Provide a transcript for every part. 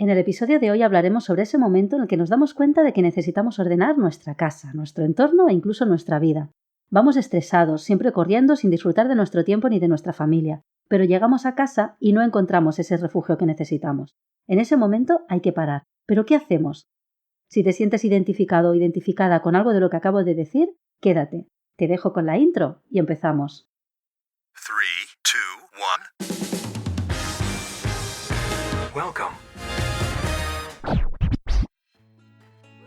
En el episodio de hoy hablaremos sobre ese momento en el que nos damos cuenta de que necesitamos ordenar nuestra casa, nuestro entorno e incluso nuestra vida. Vamos estresados, siempre corriendo sin disfrutar de nuestro tiempo ni de nuestra familia, pero llegamos a casa y no encontramos ese refugio que necesitamos. En ese momento hay que parar. ¿Pero qué hacemos? Si te sientes identificado o identificada con algo de lo que acabo de decir, quédate. Te dejo con la intro y empezamos. 3, 2, 1. Welcome.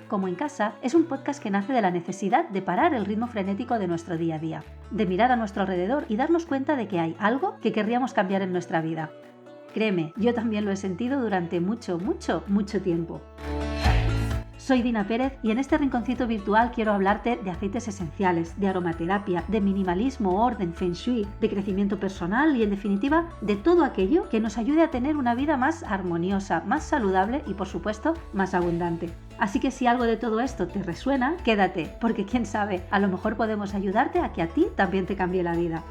Como en casa es un podcast que nace de la necesidad de parar el ritmo frenético de nuestro día a día, de mirar a nuestro alrededor y darnos cuenta de que hay algo que querríamos cambiar en nuestra vida. Créeme, yo también lo he sentido durante mucho tiempo. Soy Dina Pérez y en este rinconcito virtual quiero hablarte de aceites esenciales, de aromaterapia, de minimalismo, orden, feng shui, de crecimiento personal y en definitiva de todo aquello que nos ayude a tener una vida más armoniosa, más saludable y por supuesto más abundante. Así que si algo de todo esto te resuena, quédate, porque quién sabe, a lo mejor podemos ayudarte a que a ti también te cambie la vida.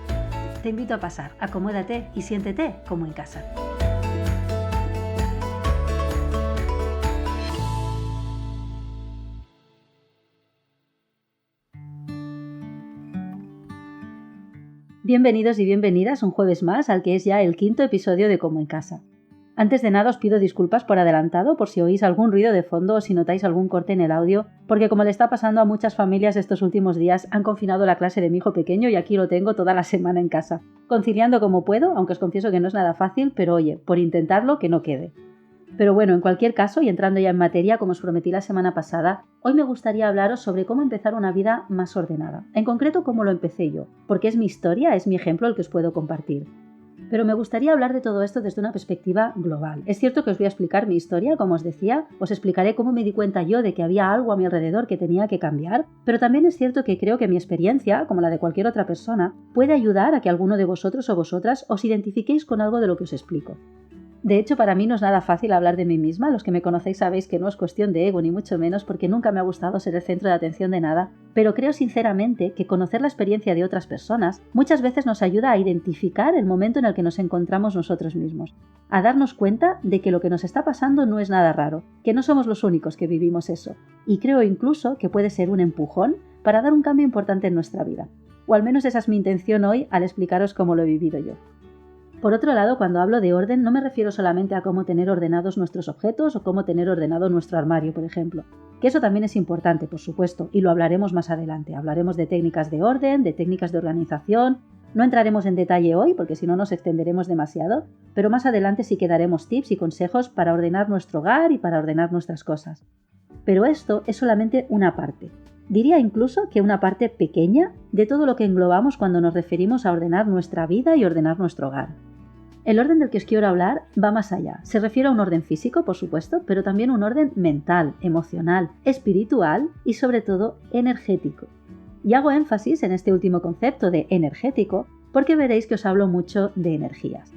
Te invito a pasar, acomódate y siéntete como en casa. Bienvenidos y bienvenidas un jueves más al que es ya el 5º episodio de Como en Casa. Antes de nada os pido disculpas por adelantado por si oís algún ruido de fondo o si notáis algún corte en el audio, porque como le está pasando a muchas familias estos últimos días, han confinado la clase de mi hijo pequeño y aquí lo tengo toda la semana en casa, conciliando como puedo, aunque os confieso que no es nada fácil, pero oye, por intentarlo que no quede. Pero bueno, en cualquier caso, y entrando ya en materia, como os prometí la semana pasada, hoy me gustaría hablaros sobre cómo empezar una vida más ordenada. En concreto, cómo lo empecé yo, porque es mi historia, es mi ejemplo el que os puedo compartir. Pero me gustaría hablar de todo esto desde una perspectiva global. Es cierto que os voy a explicar mi historia, como os decía, os explicaré cómo me di cuenta yo de que había algo a mi alrededor que tenía que cambiar, pero también es cierto que creo que mi experiencia, como la de cualquier otra persona, puede ayudar a que alguno de vosotros o vosotras os identifiquéis con algo de lo que os explico. De hecho, para mí no es nada fácil hablar de mí misma. Los que me conocéis sabéis que no es cuestión de ego ni mucho menos porque nunca me ha gustado ser el centro de atención de nada, pero creo sinceramente que conocer la experiencia de otras personas muchas veces nos ayuda a identificar el momento en el que nos encontramos nosotros mismos, a darnos cuenta de que lo que nos está pasando no es nada raro, que no somos los únicos que vivimos eso, y creo incluso que puede ser un empujón para dar un cambio importante en nuestra vida. O al menos esa es mi intención hoy al explicaros cómo lo he vivido yo. Por otro lado, cuando hablo de orden no me refiero solamente a cómo tener ordenados nuestros objetos o cómo tener ordenado nuestro armario, por ejemplo, que eso también es importante, por supuesto, y lo hablaremos más adelante. Hablaremos de técnicas de orden, de técnicas de organización. No entraremos en detalle hoy porque si no nos extenderemos demasiado, pero más adelante sí que daremos tips y consejos para ordenar nuestro hogar y para ordenar nuestras cosas. Pero esto es solamente una parte. Diría incluso que una parte pequeña de todo lo que englobamos cuando nos referimos a ordenar nuestra vida y ordenar nuestro hogar. El orden del que os quiero hablar va más allá. Se refiere a un orden físico, por supuesto, pero también un orden mental, emocional, espiritual y sobre todo energético. Y hago énfasis en este último concepto de energético porque veréis que os hablo mucho de energías.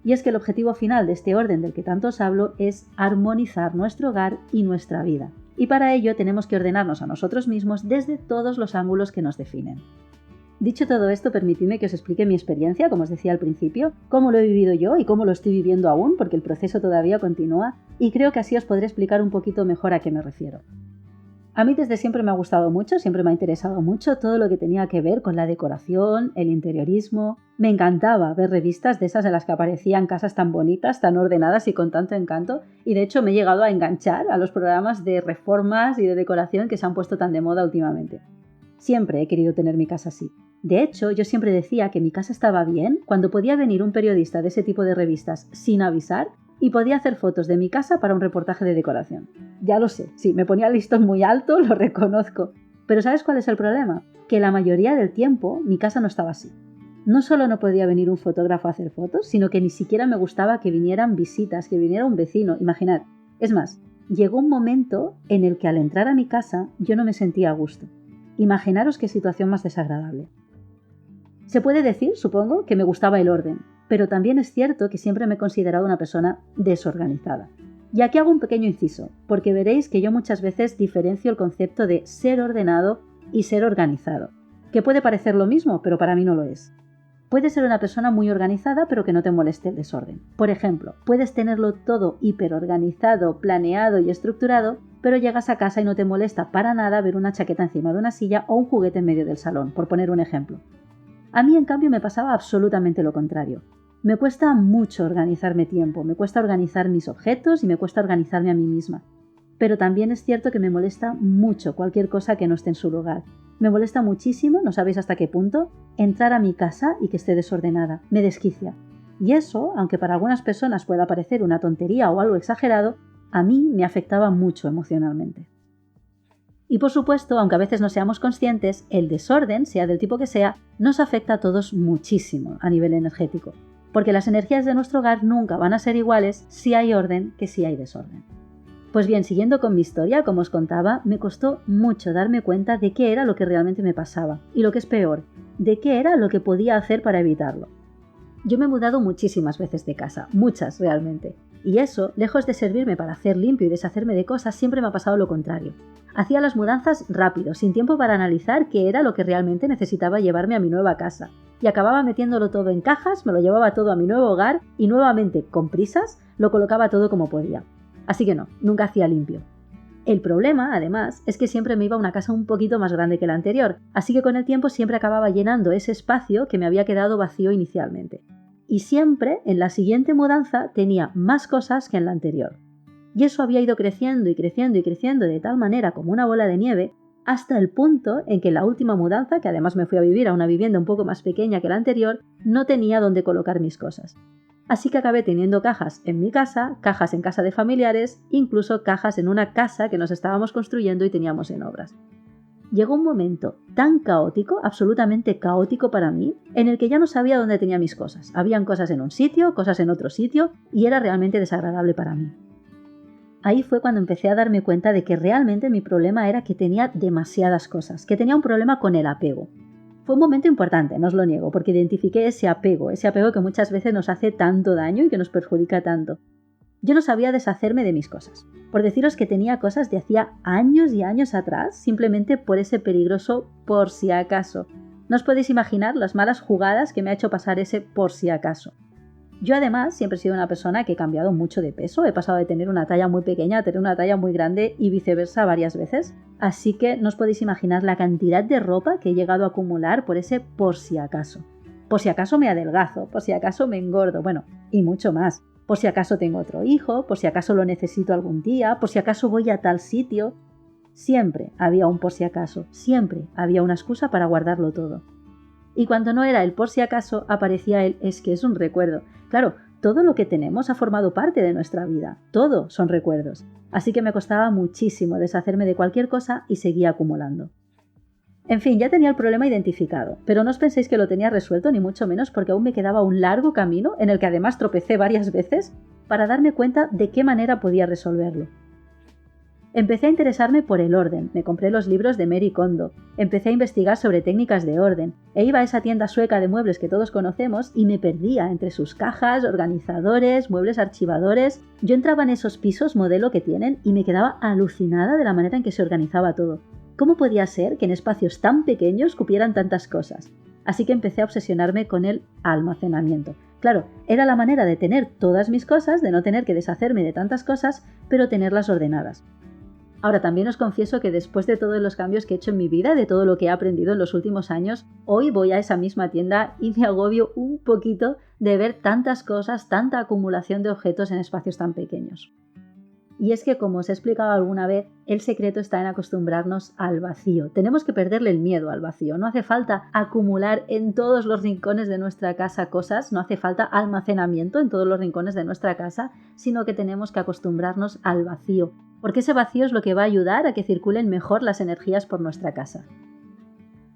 Y es que el objetivo final de este orden del que tanto os hablo es armonizar nuestro hogar y nuestra vida. Y para ello tenemos que ordenarnos a nosotros mismos desde todos los ángulos que nos definen. Dicho todo esto, permitidme que os explique mi experiencia, como os decía al principio, cómo lo he vivido yo y cómo lo estoy viviendo aún, porque el proceso todavía continúa, y creo que así os podré explicar un poquito mejor a qué me refiero. A mí desde siempre me ha gustado mucho, siempre me ha interesado mucho todo lo que tenía que ver con la decoración, el interiorismo. Me encantaba ver revistas de esas en las que aparecían casas tan bonitas, tan ordenadas y con tanto encanto, y de hecho me he llegado a enganchar a los programas de reformas y de decoración que se han puesto tan de moda últimamente. Siempre he querido tener mi casa así. De hecho, yo siempre decía que mi casa estaba bien cuando podía venir un periodista de ese tipo de revistas sin avisar y podía hacer fotos de mi casa para un reportaje de decoración. Ya lo sé, sí, me ponía el listón muy alto, lo reconozco. Pero ¿sabes cuál es el problema? Que la mayoría del tiempo mi casa no estaba así. No solo no podía venir un fotógrafo a hacer fotos, sino que ni siquiera me gustaba que vinieran visitas, que viniera un vecino. Imaginad. Es más, llegó un momento en el que al entrar a mi casa yo no me sentía a gusto. Imaginaros qué situación más desagradable. Se puede decir, supongo, que me gustaba el orden, pero también es cierto que siempre me he considerado una persona desorganizada. Y aquí hago un pequeño inciso, porque veréis que yo muchas veces diferencio el concepto de ser ordenado y ser organizado, que puede parecer lo mismo, pero para mí no lo es. Puedes ser una persona muy organizada pero que no te moleste el desorden. Por ejemplo, puedes tenerlo todo hiperorganizado, planeado y estructurado, pero llegas a casa y no te molesta para nada ver una chaqueta encima de una silla o un juguete en medio del salón, por poner un ejemplo. A mí, en cambio, me pasaba absolutamente lo contrario. Me cuesta mucho organizarme tiempo, me cuesta organizar mis objetos y me cuesta organizarme a mí misma. Pero también es cierto que me molesta mucho cualquier cosa que no esté en su lugar. Me molesta muchísimo, no sabéis hasta qué punto, entrar a mi casa y que esté desordenada. Me desquicia. Y eso, aunque para algunas personas pueda parecer una tontería o algo exagerado, a mí me afectaba mucho emocionalmente. Y por supuesto, aunque a veces no seamos conscientes, el desorden, sea del tipo que sea, nos afecta a todos muchísimo a nivel energético. Porque las energías de nuestro hogar nunca van a ser iguales si hay orden que si hay desorden. Pues bien, siguiendo con mi historia, como os contaba, me costó mucho darme cuenta de qué era lo que realmente me pasaba. Y lo que es peor, de qué era lo que podía hacer para evitarlo. Yo me he mudado muchísimas veces de casa, muchas realmente. Y eso, lejos de servirme para hacer limpio y deshacerme de cosas, siempre me ha pasado lo contrario. Hacía las mudanzas rápido, sin tiempo para analizar qué era lo que realmente necesitaba llevarme a mi nueva casa. Y acababa metiéndolo todo en cajas, me lo llevaba todo a mi nuevo hogar y nuevamente, con prisas, lo colocaba todo como podía. Así que no, nunca hacía limpio. El problema, además, es que siempre me iba a una casa un poquito más grande que la anterior, así que con el tiempo siempre acababa llenando ese espacio que me había quedado vacío inicialmente. Y siempre, en la siguiente mudanza, tenía más cosas que en la anterior. Y eso había ido creciendo y creciendo y creciendo de tal manera como una bola de nieve, hasta el punto en que la última mudanza, que además me fui a vivir a una vivienda un poco más pequeña que la anterior, no tenía dónde colocar mis cosas. Así que acabé teniendo cajas en mi casa, cajas en casa de familiares, incluso cajas en una casa que nos estábamos construyendo y teníamos en obras. Llegó un momento tan caótico, absolutamente caótico para mí, en el que ya no sabía dónde tenía mis cosas. Habían cosas en un sitio, cosas en otro sitio, y era realmente desagradable para mí. Ahí fue cuando empecé a darme cuenta de que realmente mi problema era que tenía demasiadas cosas, que tenía un problema con el apego. Fue un momento importante, no os lo niego, porque identifiqué ese apego que muchas veces nos hace tanto daño y que nos perjudica tanto. Yo no sabía deshacerme de mis cosas. Por deciros que tenía cosas de hacía años y años atrás, simplemente por ese peligroso por si acaso. No os podéis imaginar las malas jugadas que me ha hecho pasar ese por si acaso. Yo además siempre he sido una persona que he cambiado mucho de peso, he pasado de tener una talla muy pequeña a tener una talla muy grande y viceversa varias veces, así que no os podéis imaginar la cantidad de ropa que he llegado a acumular por ese por si acaso. Por si acaso me adelgazo, por si acaso me engordo, bueno, y mucho más. Por si acaso tengo otro hijo, por si acaso lo necesito algún día, por si acaso voy a tal sitio. Siempre había un por si acaso, siempre había una excusa para guardarlo todo. Y cuando no era el por si acaso, aparecía el es que es un recuerdo. Claro, todo lo que tenemos ha formado parte de nuestra vida, todo son recuerdos. Así que me costaba muchísimo deshacerme de cualquier cosa y seguía acumulando. En fin, ya tenía el problema identificado, pero no os penséis que lo tenía resuelto ni mucho menos porque aún me quedaba un largo camino en el que además tropecé varias veces para darme cuenta de qué manera podía resolverlo. Empecé a interesarme por el orden, me compré los libros de Marie Kondo, empecé a investigar sobre técnicas de orden, e iba a esa tienda sueca de muebles que todos conocemos y me perdía entre sus cajas, organizadores, muebles archivadores. Yo entraba en esos pisos modelo que tienen y me quedaba alucinada de la manera en que se organizaba todo. ¿Cómo podía ser que en espacios tan pequeños cupieran tantas cosas? Así que empecé a obsesionarme con el almacenamiento. Claro, era la manera de tener todas mis cosas, de no tener que deshacerme de tantas cosas, pero tenerlas ordenadas. Ahora, también os confieso que después de todos los cambios que he hecho en mi vida, de todo lo que he aprendido en los últimos años, hoy voy a esa misma tienda y me agobio un poquito de ver tantas cosas, tanta acumulación de objetos en espacios tan pequeños. Y es que, como os he explicado alguna vez, el secreto está en acostumbrarnos al vacío. Tenemos que perderle el miedo al vacío. No hace falta acumular en todos los rincones de nuestra casa cosas, no hace falta almacenamiento en todos los rincones de nuestra casa, sino que tenemos que acostumbrarnos al vacío, porque ese vacío es lo que va a ayudar a que circulen mejor las energías por nuestra casa.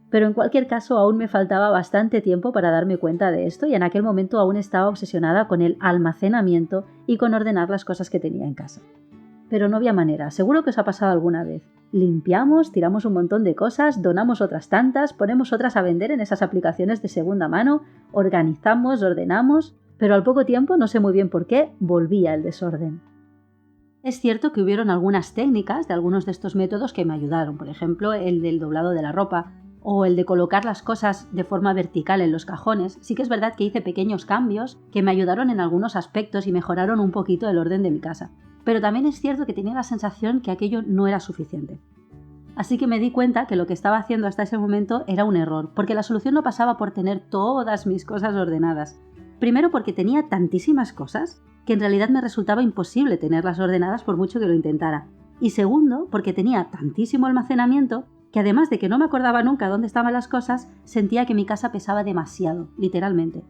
Pero en cualquier caso aún me faltaba bastante tiempo para darme cuenta de esto y en aquel momento aún estaba obsesionada con el almacenamiento y con ordenar las cosas que tenía en casa. Pero no había manera, seguro que os ha pasado alguna vez. Limpiamos, tiramos un montón de cosas, donamos otras tantas, ponemos otras a vender en esas aplicaciones de segunda mano, organizamos, ordenamos, pero al poco tiempo, no sé muy bien por qué, volvía el desorden. Es cierto que hubieron algunas técnicas de algunos de estos métodos que me ayudaron, por ejemplo, el del doblado de la ropa, o el de colocar las cosas de forma vertical en los cajones, sí que es verdad que hice pequeños cambios que me ayudaron en algunos aspectos y mejoraron un poquito el orden de mi casa. Pero también es cierto que tenía la sensación que aquello no era suficiente. Así que me di cuenta que lo que estaba haciendo hasta ese momento era un error, porque la solución no pasaba por tener todas mis cosas ordenadas. Primero porque tenía tantísimas cosas que en realidad me resultaba imposible tenerlas ordenadas por mucho que lo intentara. Y segundo, porque tenía tantísimo almacenamiento que además de que no me acordaba nunca dónde estaban las cosas, sentía que mi casa pesaba demasiado, literalmente.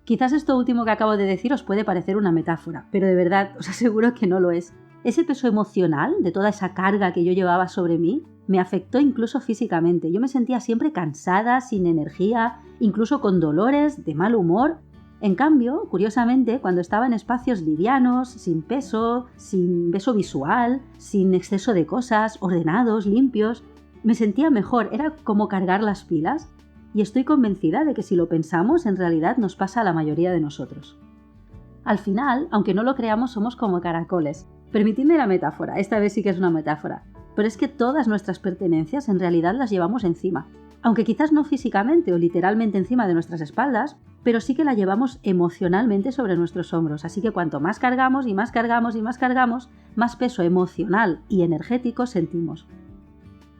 Quizás esto último que acabo de decir os puede parecer una metáfora, pero de verdad os aseguro que no lo es. Ese peso emocional de toda esa carga que yo llevaba sobre mí me afectó incluso físicamente. Yo me sentía siempre cansada, sin energía, incluso con dolores, de mal humor. En cambio, curiosamente, cuando estaba en espacios livianos, sin peso visual, sin exceso de cosas, ordenados, limpios, me sentía mejor, era como cargar las pilas. Y estoy convencida de que si lo pensamos, en realidad nos pasa a la mayoría de nosotros. Al final, aunque no lo creamos, somos como caracoles. Permitidme la metáfora, esta vez sí que es una metáfora, pero es que todas nuestras pertenencias en realidad las llevamos encima. Aunque quizás no físicamente o literalmente encima de nuestras espaldas, pero sí que la llevamos emocionalmente sobre nuestros hombros, así que cuanto más cargamos y más cargamos y más cargamos, más peso emocional y energético sentimos.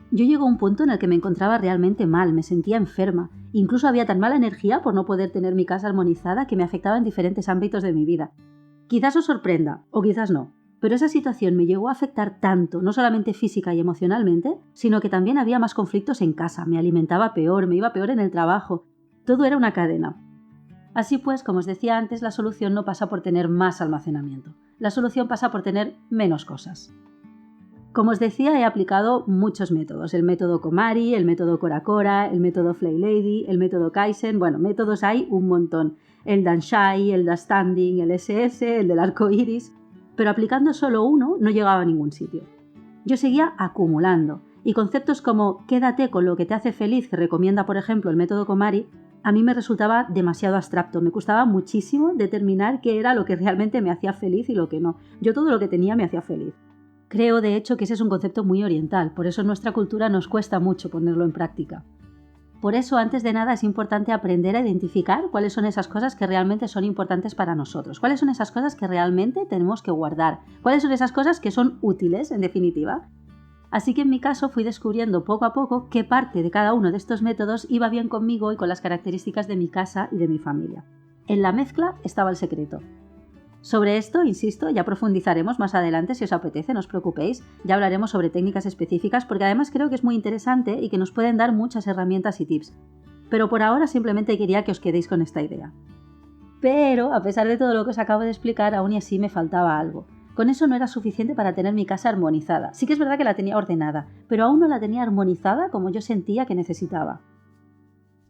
Yo llegó a un punto en el que me encontraba realmente mal, me sentía enferma, incluso había tan mala energía por no poder tener mi casa armonizada que me afectaba en diferentes ámbitos de mi vida. Quizás os sorprenda, o quizás no, pero esa situación me llegó a afectar tanto, no solamente física y emocionalmente, sino que también había más conflictos en casa, me alimentaba peor, me iba peor en el trabajo, todo era una cadena. Así pues, como os decía antes, la solución no pasa por tener más almacenamiento, la solución pasa por tener menos cosas. Como os decía, he aplicado muchos métodos, el método KonMari, el método Cora, el método Flay Lady, el método Kaizen, bueno, métodos hay un montón, el Danshai, el Da Standing, el SS, el del arco iris, pero aplicando solo uno no llegaba a ningún sitio. Yo seguía acumulando, y conceptos como quédate con lo que te hace feliz, que recomienda por ejemplo el método KonMari, a mí me resultaba demasiado abstracto, me costaba muchísimo determinar qué era lo que realmente me hacía feliz y lo que no. Yo todo lo que tenía me hacía feliz. Creo, de hecho, que ese es un concepto muy oriental, por eso en nuestra cultura nos cuesta mucho ponerlo en práctica. Por eso, antes de nada, es importante aprender a identificar cuáles son esas cosas que realmente son importantes para nosotros, cuáles son esas cosas que realmente tenemos que guardar, cuáles son esas cosas que son útiles, en definitiva. Así que en mi caso fui descubriendo poco a poco qué parte de cada uno de estos métodos iba bien conmigo y con las características de mi casa y de mi familia. En la mezcla estaba el secreto. Sobre esto, insisto, ya profundizaremos más adelante si os apetece, no os preocupéis, ya hablaremos sobre técnicas específicas porque además creo que es muy interesante y que nos pueden dar muchas herramientas y tips. Pero por ahora simplemente quería que os quedéis con esta idea. Pero, a pesar de todo lo que os acabo de explicar, aún y así me faltaba algo. Con eso no era suficiente para tener mi casa armonizada. Sí que es verdad que la tenía ordenada, pero aún no la tenía armonizada como yo sentía que necesitaba.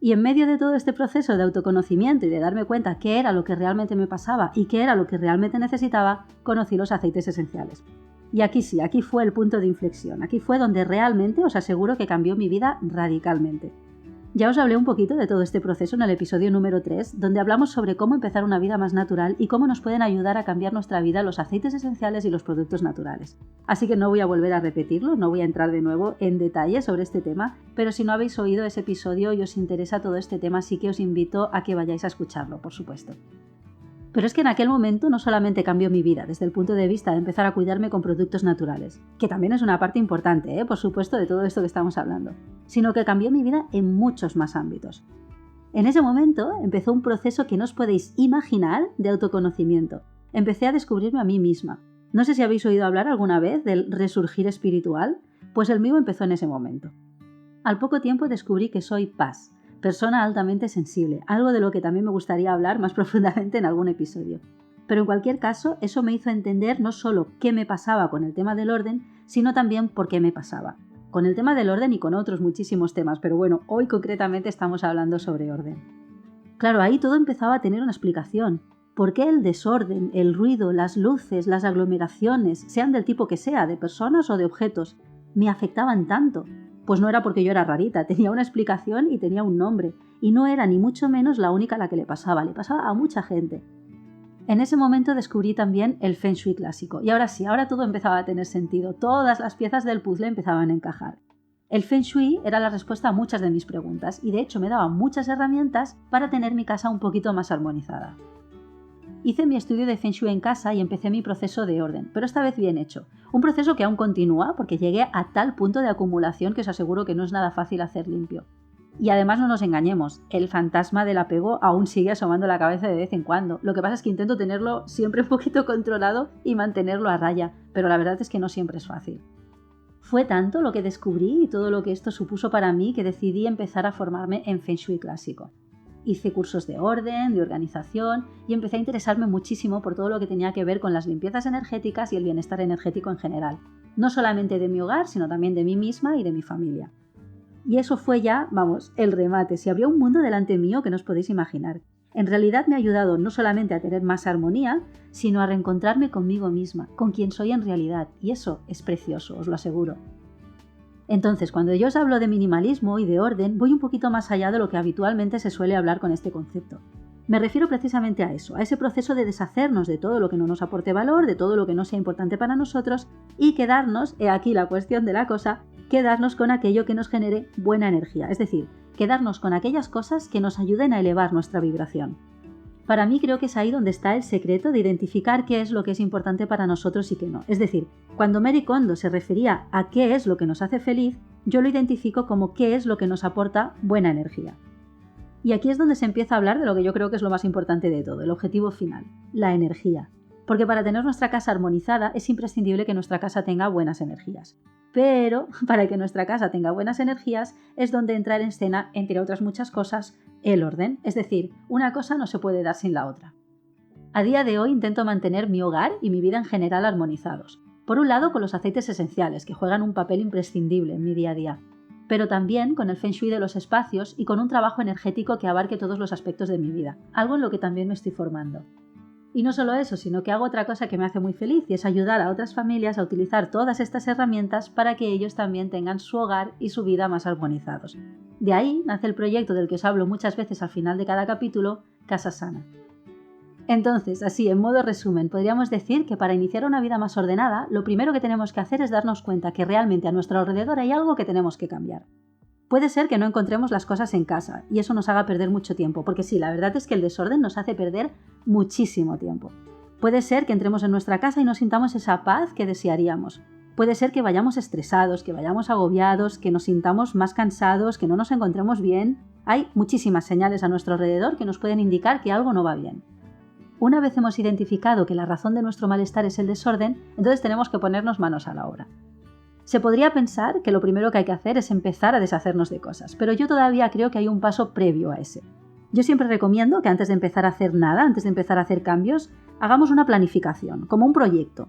Y en medio de todo este proceso de autoconocimiento y de darme cuenta qué era lo que realmente me pasaba y qué era lo que realmente necesitaba, conocí los aceites esenciales. Y aquí sí, aquí fue el punto de inflexión, aquí fue donde realmente os aseguro que cambió mi vida radicalmente. Ya os hablé un poquito de todo este proceso en el episodio número 3, donde hablamos sobre cómo empezar una vida más natural y cómo nos pueden ayudar a cambiar nuestra vida los aceites esenciales y los productos naturales. Así que no voy a volver a repetirlo, no voy a entrar de nuevo en detalle sobre este tema, pero si no habéis oído ese episodio y os interesa todo este tema, sí que os invito a que vayáis a escucharlo, por supuesto. Pero es que en aquel momento no solamente cambió mi vida desde el punto de vista de empezar a cuidarme con productos naturales, que también es una parte importante, por supuesto, de todo esto que estamos hablando, sino que cambió mi vida en muchos más ámbitos. En ese momento empezó un proceso que no os podéis imaginar de autoconocimiento. Empecé a descubrirme a mí misma. No sé si habéis oído hablar alguna vez del resurgir espiritual, pues el mío empezó en ese momento. Al poco tiempo descubrí que soy paz, persona altamente sensible, algo de lo que también me gustaría hablar más profundamente en algún episodio. Pero en cualquier caso, eso me hizo entender no solo qué me pasaba con el tema del orden, sino también por qué me pasaba. Con el tema del orden y con otros muchísimos temas, pero bueno, hoy concretamente estamos hablando sobre orden. Claro, ahí todo empezaba a tener una explicación. ¿Por qué el desorden, el ruido, las luces, las aglomeraciones, sean del tipo que sea, de personas o de objetos, me afectaban tanto? Pues no era porque yo era rarita, tenía una explicación y tenía un nombre, y no era ni mucho menos la única a la que le pasaba a mucha gente. En ese momento descubrí también el Feng Shui clásico, y ahora sí, ahora todo empezaba a tener sentido, todas las piezas del puzzle empezaban a encajar. El Feng Shui era la respuesta a muchas de mis preguntas y de hecho me daba muchas herramientas para tener mi casa un poquito más armonizada. Hice mi estudio de Feng Shui en casa y empecé mi proceso de orden, pero esta vez bien hecho. Un proceso que aún continúa porque llegué a tal punto de acumulación que os aseguro que no es nada fácil hacer limpio. Y además no nos engañemos, el fantasma del apego aún sigue asomando la cabeza de vez en cuando. Lo que pasa es que intento tenerlo siempre un poquito controlado y mantenerlo a raya, pero la verdad es que no siempre es fácil. Fue tanto lo que descubrí y todo lo que esto supuso para mí que decidí empezar a formarme en Feng Shui clásico. Hice cursos de orden, de organización y empecé a interesarme muchísimo por todo lo que tenía que ver con las limpiezas energéticas y el bienestar energético en general. No solamente de mi hogar, sino también de mí misma y de mi familia. Y eso fue ya, el remate. Se abrió un mundo delante mío que no os podéis imaginar. En realidad me ha ayudado no solamente a tener más armonía, sino a reencontrarme conmigo misma, con quien soy en realidad. Y eso es precioso, os lo aseguro. Entonces, cuando yo os hablo de minimalismo y de orden, voy un poquito más allá de lo que habitualmente se suele hablar con este concepto. Me refiero precisamente a eso, a ese proceso de deshacernos de todo lo que no nos aporte valor, de todo lo que no sea importante para nosotros y quedarnos, he aquí la cuestión de la cosa, quedarnos con aquello que nos genere buena energía, es decir, quedarnos con aquellas cosas que nos ayuden a elevar nuestra vibración. Para mí creo que es ahí donde está el secreto de identificar qué es lo que es importante para nosotros y qué no. Es decir, cuando Marie Kondo se refería a qué es lo que nos hace feliz, yo lo identifico como qué es lo que nos aporta buena energía. Y aquí es donde se empieza a hablar de lo que yo creo que es lo más importante de todo, el objetivo final, la energía. Porque para tener nuestra casa armonizada es imprescindible que nuestra casa tenga buenas energías. Pero para que nuestra casa tenga buenas energías es donde entra en escena, entre otras muchas cosas, el orden. Es decir, una cosa no se puede dar sin la otra. A día de hoy intento mantener mi hogar y mi vida en general armonizados. Por un lado con los aceites esenciales, que juegan un papel imprescindible en mi día a día. Pero también con el Feng Shui de los espacios y con un trabajo energético que abarque todos los aspectos de mi vida. Algo en lo que también me estoy formando. Y no solo eso, sino que hago otra cosa que me hace muy feliz y es ayudar a otras familias a utilizar todas estas herramientas para que ellos también tengan su hogar y su vida más armonizados. De ahí nace el proyecto del que os hablo muchas veces al final de cada capítulo, Casa Sana. Entonces, así, en modo resumen, podríamos decir que para iniciar una vida más ordenada, lo primero que tenemos que hacer es darnos cuenta que realmente a nuestro alrededor hay algo que tenemos que cambiar. Puede ser que no encontremos las cosas en casa y eso nos haga perder mucho tiempo, porque sí, la verdad es que el desorden nos hace perder muchísimo tiempo. Puede ser que entremos en nuestra casa y no sintamos esa paz que desearíamos. Puede ser que vayamos estresados, que vayamos agobiados, que nos sintamos más cansados, que no nos encontremos bien. Hay muchísimas señales a nuestro alrededor que nos pueden indicar que algo no va bien. Una vez hemos identificado que la razón de nuestro malestar es el desorden, entonces tenemos que ponernos manos a la obra. Se podría pensar que lo primero que hay que hacer es empezar a deshacernos de cosas, pero yo todavía creo que hay un paso previo a ese. Yo siempre recomiendo que antes de empezar a hacer nada, antes de empezar a hacer cambios, hagamos una planificación, como un proyecto.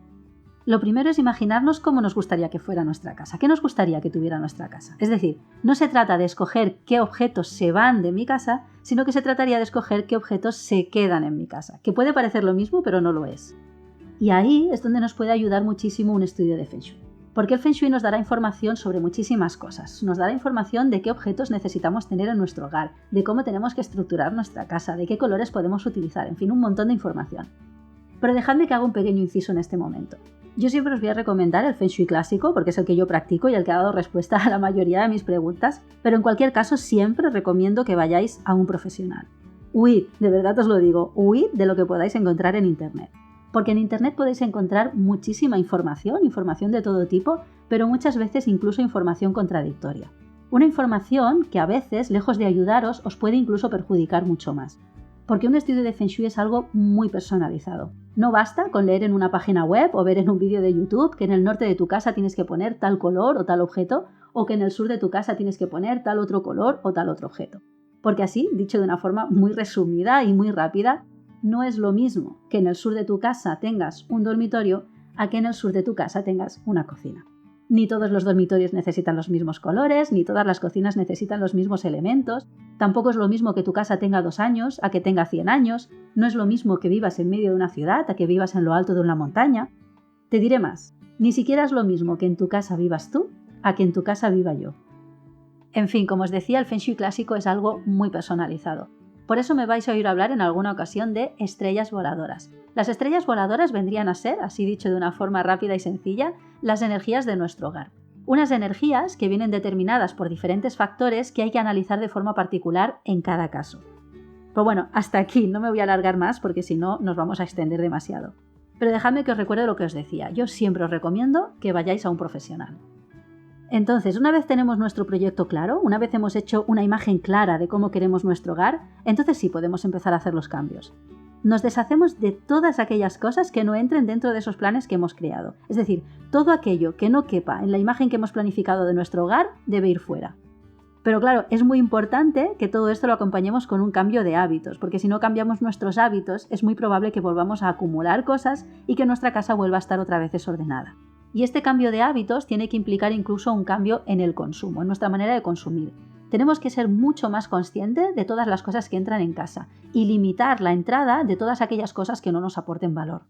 Lo primero es imaginarnos cómo nos gustaría que fuera nuestra casa, qué nos gustaría que tuviera nuestra casa. Es decir, no se trata de escoger qué objetos se van de mi casa, sino que se trataría de escoger qué objetos se quedan en mi casa, que puede parecer lo mismo, pero no lo es. Y ahí es donde nos puede ayudar muchísimo un estudio de Feng Shui. Porque el Feng Shui nos dará información sobre muchísimas cosas. Nos dará información de qué objetos necesitamos tener en nuestro hogar, de cómo tenemos que estructurar nuestra casa, de qué colores podemos utilizar, en fin, un montón de información. Pero dejadme que haga un pequeño inciso en este momento. Yo siempre os voy a recomendar el Feng Shui clásico, porque es el que yo practico y el que ha dado respuesta a la mayoría de mis preguntas, pero en cualquier caso siempre recomiendo que vayáis a un profesional. Huid, de verdad os lo digo, huid de lo que podáis encontrar en Internet. Porque en Internet podéis encontrar muchísima información de todo tipo, pero muchas veces incluso información contradictoria. Una información que a veces, lejos de ayudaros, os puede incluso perjudicar mucho más. Porque un estudio de Feng Shui es algo muy personalizado. No basta con leer en una página web o ver en un vídeo de YouTube que en el norte de tu casa tienes que poner tal color o tal objeto, o que en el sur de tu casa tienes que poner tal otro color o tal otro objeto. Porque así, dicho de una forma muy resumida y muy rápida, no es lo mismo que en el sur de tu casa tengas un dormitorio a que en el sur de tu casa tengas una cocina. Ni todos los dormitorios necesitan los mismos colores, ni todas las cocinas necesitan los mismos elementos. Tampoco es lo mismo que tu casa tenga 2 años a que tenga 100 años. No es lo mismo que vivas en medio de una ciudad a que vivas en lo alto de una montaña. Te diré más, ni siquiera es lo mismo que en tu casa vivas tú a que en tu casa viva yo. En fin, como os decía, el Feng Shui clásico es algo muy personalizado. Por eso me vais a oír hablar en alguna ocasión de estrellas voladoras. Las estrellas voladoras vendrían a ser, así dicho de una forma rápida y sencilla, las energías de nuestro hogar. Unas energías que vienen determinadas por diferentes factores que hay que analizar de forma particular en cada caso. Pero bueno, hasta aquí, no me voy a alargar más porque si no nos vamos a extender demasiado. Pero dejadme que os recuerde lo que os decía, yo siempre os recomiendo que vayáis a un profesional. Entonces, una vez tenemos nuestro proyecto claro, una vez hemos hecho una imagen clara de cómo queremos nuestro hogar, entonces sí podemos empezar a hacer los cambios. Nos deshacemos de todas aquellas cosas que no entren dentro de esos planes que hemos creado. Es decir, todo aquello que no quepa en la imagen que hemos planificado de nuestro hogar debe ir fuera. Pero claro, es muy importante que todo esto lo acompañemos con un cambio de hábitos, porque si no cambiamos nuestros hábitos es muy probable que volvamos a acumular cosas y que nuestra casa vuelva a estar otra vez desordenada. Y este cambio de hábitos tiene que implicar incluso un cambio en el consumo, en nuestra manera de consumir. Tenemos que ser mucho más conscientes de todas las cosas que entran en casa y limitar la entrada de todas aquellas cosas que no nos aporten valor.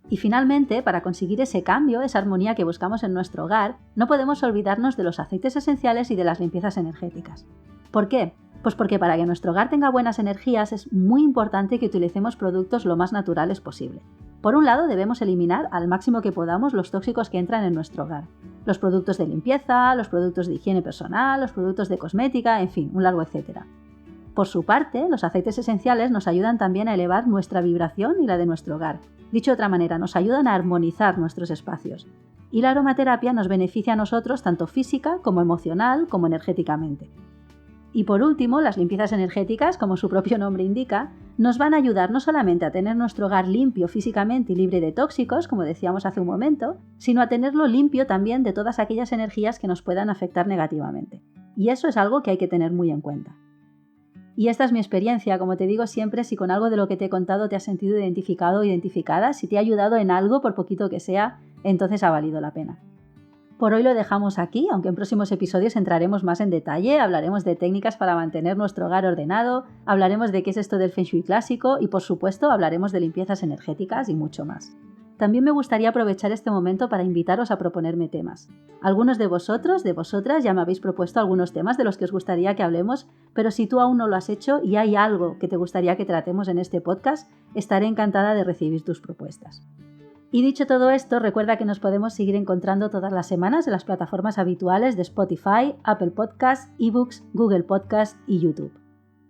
Y finalmente, para conseguir ese cambio, esa armonía que buscamos en nuestro hogar, no podemos olvidarnos de los aceites esenciales y de las limpiezas energéticas. ¿Por qué? Pues porque para que nuestro hogar tenga buenas energías es muy importante que utilicemos productos lo más naturales posible. Por un lado, debemos eliminar al máximo que podamos los tóxicos que entran en nuestro hogar. Los productos de limpieza, los productos de higiene personal, los productos de cosmética, en fin, un largo etcétera. Por su parte, los aceites esenciales nos ayudan también a elevar nuestra vibración y la de nuestro hogar. Dicho de otra manera, nos ayudan a armonizar nuestros espacios. Y la aromaterapia nos beneficia a nosotros tanto física como emocional como energéticamente. Y por último, las limpiezas energéticas, como su propio nombre indica, nos van a ayudar no solamente a tener nuestro hogar limpio físicamente y libre de tóxicos, como decíamos hace un momento, sino a tenerlo limpio también de todas aquellas energías que nos puedan afectar negativamente. Y eso es algo que hay que tener muy en cuenta. Y esta es mi experiencia, como te digo siempre, si con algo de lo que te he contado te has sentido identificado o identificada, si te ha ayudado en algo, por poquito que sea, entonces ha valido la pena. Por hoy lo dejamos aquí, aunque en próximos episodios entraremos más en detalle, hablaremos de técnicas para mantener nuestro hogar ordenado, hablaremos de qué es esto del Feng Shui clásico y por supuesto hablaremos de limpiezas energéticas y mucho más. También me gustaría aprovechar este momento para invitaros a proponerme temas. Algunos de vosotros, de vosotras, ya me habéis propuesto algunos temas de los que os gustaría que hablemos, pero si tú aún no lo has hecho y hay algo que te gustaría que tratemos en este podcast, estaré encantada de recibir tus propuestas. Y dicho todo esto, recuerda que nos podemos seguir encontrando todas las semanas en las plataformas habituales de Spotify, Apple Podcasts, eBooks, Google Podcasts y YouTube.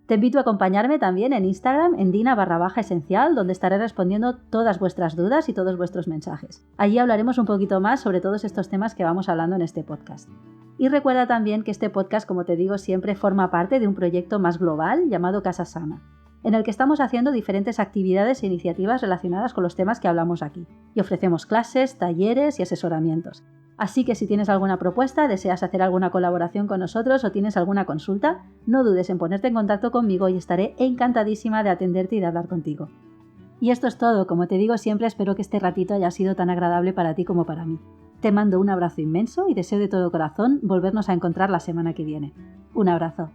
Te invito a acompañarme también en Instagram en dina_esencial, donde estaré respondiendo todas vuestras dudas y todos vuestros mensajes. Allí hablaremos un poquito más sobre todos estos temas que vamos hablando en este podcast. Y recuerda también que este podcast, como te digo siempre, forma parte de un proyecto más global llamado Casa Sana, en el que estamos haciendo diferentes actividades e iniciativas relacionadas con los temas que hablamos aquí. Y ofrecemos clases, talleres y asesoramientos. Así que si tienes alguna propuesta, deseas hacer alguna colaboración con nosotros o tienes alguna consulta, no dudes en ponerte en contacto conmigo y estaré encantadísima de atenderte y de hablar contigo. Y esto es todo, como te digo siempre, espero que este ratito haya sido tan agradable para ti como para mí. Te mando un abrazo inmenso y deseo de todo corazón volvernos a encontrar la semana que viene. Un abrazo.